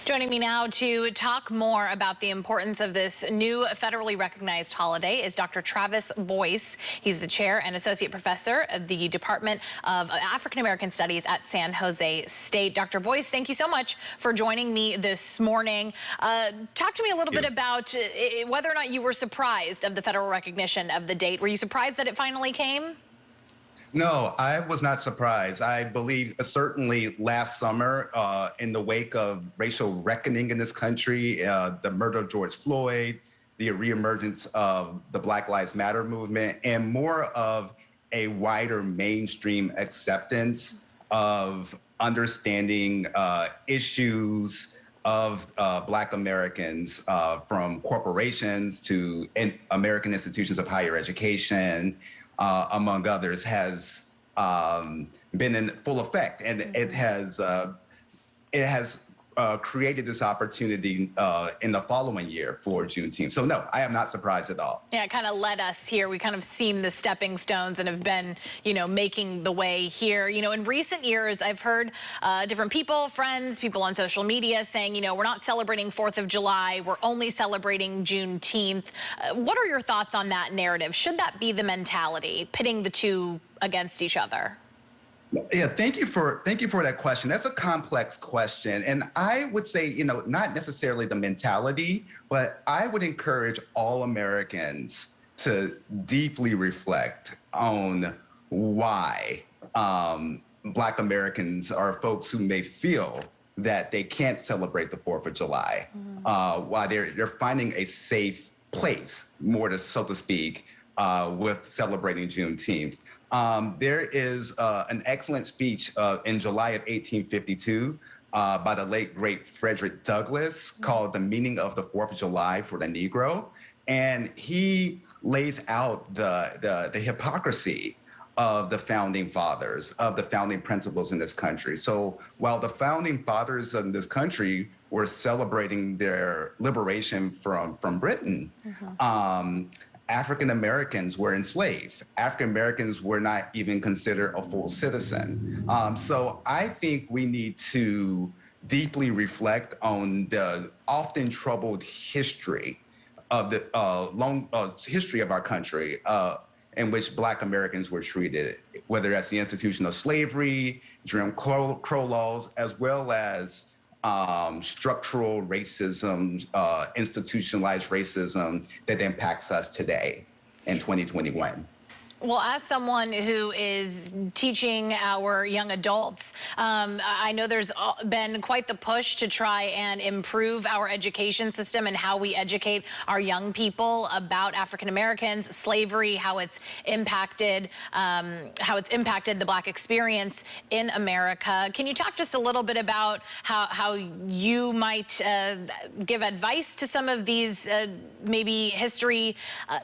Joining me now to talk more about the importance of this new federally recognized holiday is Dr. Travis Boyce. He's the chair and associate professor of the Department of African American Studies at San Jose State. Dr. Boyce, thank you so much for joining me this morning. Talk to me a little bit about whether or not you were surprised of the federal recognition of the date. Were you surprised that it finally came? No, I was not surprised. I believe certainly last summer, in the wake of racial reckoning in this country, the murder of George Floyd, the reemergence of the Black Lives Matter movement, and more of a wider mainstream acceptance of understanding issues of Black Americans, from corporations to American institutions of higher education, among others, has been in full effect, and it has created this opportunity in the following year for Juneteenth. So no, I am not surprised at all. Yeah, it kind of led us here. We kind of seen the stepping stones and have been, making the way here. In recent years, I've heard different people, friends, people on social media saying, we're not celebrating 4th of July, we're only celebrating Juneteenth. What are your thoughts on that narrative? Should that be the mentality, pitting the two against each other? Yeah, thank you for that question. That's a complex question. And I would say, not necessarily the mentality, but I would encourage all Americans to deeply reflect on why Black Americans are folks who may feel that they can't celebrate the 4th of July, why they're finding a safe place, so to speak, with celebrating Juneteenth. There is an excellent speech in July of 1852 by the late, great Frederick Douglass called The Meaning of the 4th of July for the Negro. And he lays out the hypocrisy of the founding fathers, of the founding principles in this country. So while the founding fathers of this country were celebrating their liberation from Britain, African Americans were enslaved. African Americans were not even considered a full citizen. So I think we need to deeply reflect on the often troubled history of the long history of our country, in which Black Americans were treated, whether that's the institution of slavery, Jim Crow laws, as well as structural racism, institutionalized racism that impacts us today in 2021. Well, as someone who is teaching our young adults, I know there's been quite the push to try and improve our education system and how we educate our young people about African Americans, slavery, how it's impacted the Black experience in America. Can you talk just a little bit about how you might give advice to some of these maybe history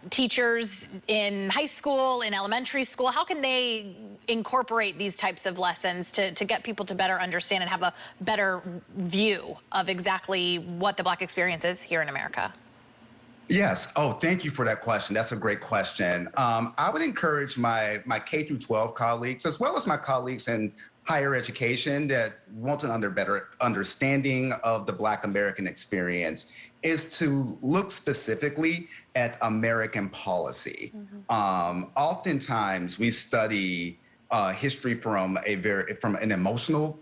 teachers in high school, in elementary school? How can they incorporate these types of lessons to get people to better understand and have a better view of exactly what the Black experience is here in America? Yes. Oh, thank you for that question. That's a great question. I would encourage my K through 12 colleagues, as well as my colleagues in higher education that want an better understanding of the Black American experience, is to look specifically at American policy. Oftentimes we study history from an emotional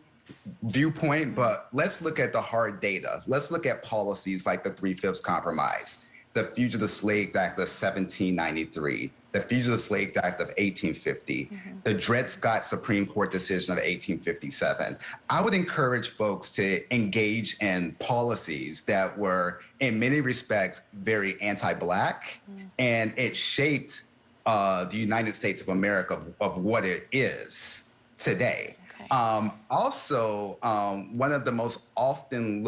viewpoint, but let's look at the hard data. Let's look at policies like the 3/5 Compromise, the Fugitive Slave Act of 1793, the Fugitive Slave Act of 1850, the Dred Scott Supreme Court decision of 1857. I would encourage folks to engage in policies that were, in many respects, very anti-Black, and it shaped the United States of America of what it is today. Also, one of the most often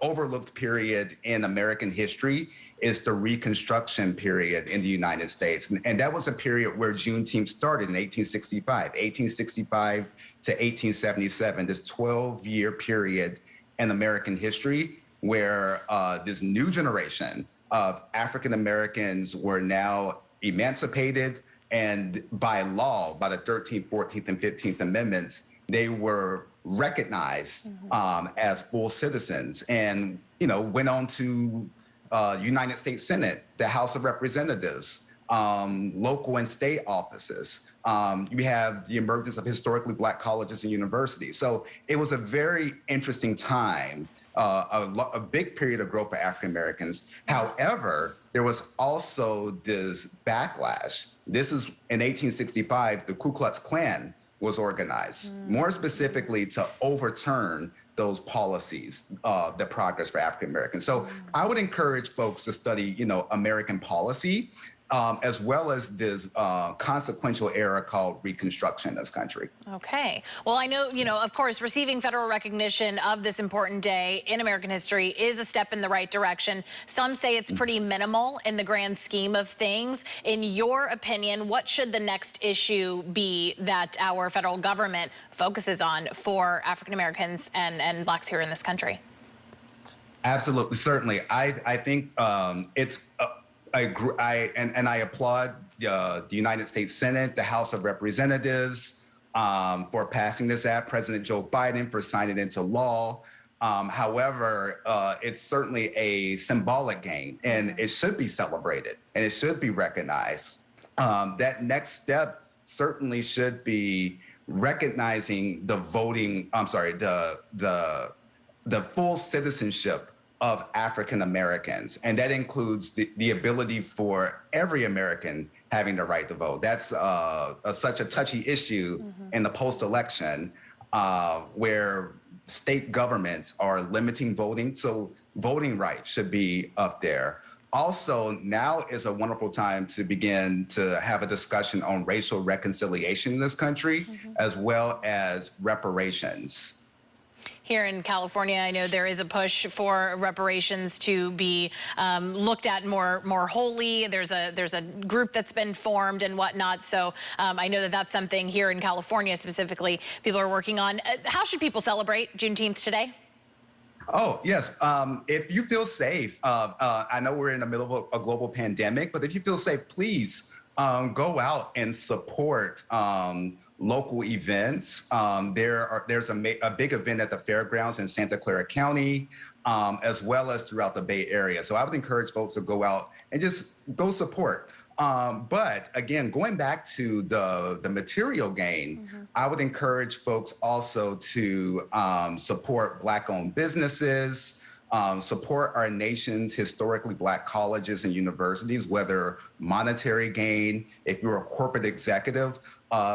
overlooked period in American history is the Reconstruction period in the United States. And that was a period where Juneteenth started in 1865 to 1877, this 12-year period in American history where this new generation of African Americans were now emancipated, and by law, by the 13th, 14th, and 15th Amendments, they were recognized as full citizens, and went on to United States Senate, the House of Representatives, local and state offices. You have the emergence of historically Black colleges and universities. So it was a very interesting time, a big period of growth for African Americans. However, there was also this backlash. This is in 1865, the Ku Klux Klan was organized, more specifically to overturn those policies, the progress for African Americans. So I would encourage folks to study, American policy, as well as this consequential era called Reconstruction in this country. Okay. Well, I know, of course, receiving federal recognition of this important day in American history is a step in the right direction. Some say it's pretty minimal in the grand scheme of things. In your opinion, what should the next issue be that our federal government focuses on for African Americans and Blacks here in this country? Absolutely, certainly. I think it's. I applaud the United States Senate, the House of Representatives for passing this act, President Joe Biden for signing it into law. However, it's certainly a symbolic gain, and it should be celebrated and it should be recognized. That next step certainly should be recognizing the full citizenship of African Americans. And that includes the ability for every American having the right to vote. That's such a touchy issue in the post-election where state governments are limiting voting. So voting rights should be up there. Also, now is a wonderful time to begin to have a discussion on racial reconciliation in this country, as well as reparations. Here in California, I know there is a push for reparations to be looked at more wholly. There's a group that's been formed and whatnot. So I know that that's something here in California specifically people are working on. How should people celebrate Juneteenth today? Oh, yes. If you feel safe, I know we're in the middle of a global pandemic, but if you feel safe, please go out and support local events. There's a big event at the fairgrounds in Santa Clara County, as well as throughout the Bay Area. So I would encourage folks to go out and just go support. But again, going back to the material gain, I would encourage folks also to support Black-owned businesses, support our nation's historically Black colleges and universities, whether monetary gain, if you're a corporate executive,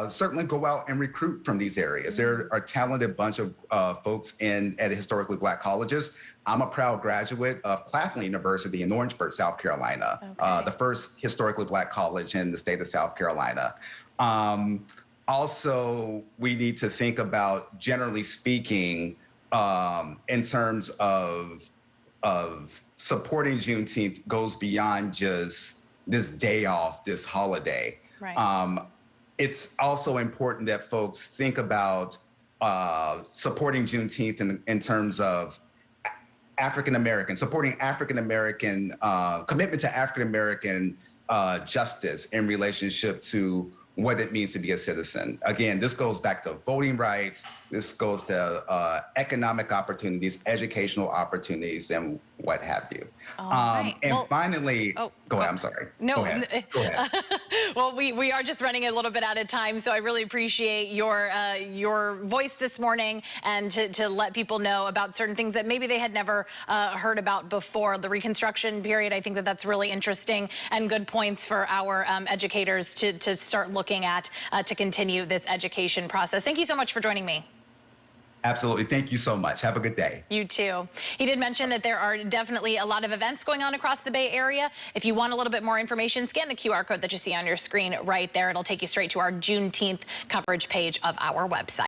certainly go out and recruit from these areas. There are a talented bunch of folks at historically Black colleges. I'm a proud graduate of Claflin University in Orangeburg, South Carolina, the first historically Black college in the state of South Carolina. Also, we need to think about, generally speaking, in terms of supporting Juneteenth goes beyond just this day off, this holiday. Right. It's also important that folks think about supporting Juneteenth in terms of African American, supporting African American, commitment to African American justice in relationship to what it means to be a citizen. Again, this goes back to voting rights. This goes to economic opportunities, educational opportunities, and what have you. Finally, go ahead. I'm sorry. No, go ahead. Go ahead. Well, we are just running a little bit out of time, so I really appreciate your voice this morning and to let people know about certain things that maybe they had never heard about before. The Reconstruction period, I think that's really interesting and good points for our educators to start looking at to continue this education process. Thank you so much for joining me. Absolutely. Thank you so much. Have a good day. You too. He did mention that there are definitely a lot of events going on across the Bay Area. If you want a little bit more information, scan the QR code that you see on your screen right there. It'll take you straight to our Juneteenth coverage page of our website.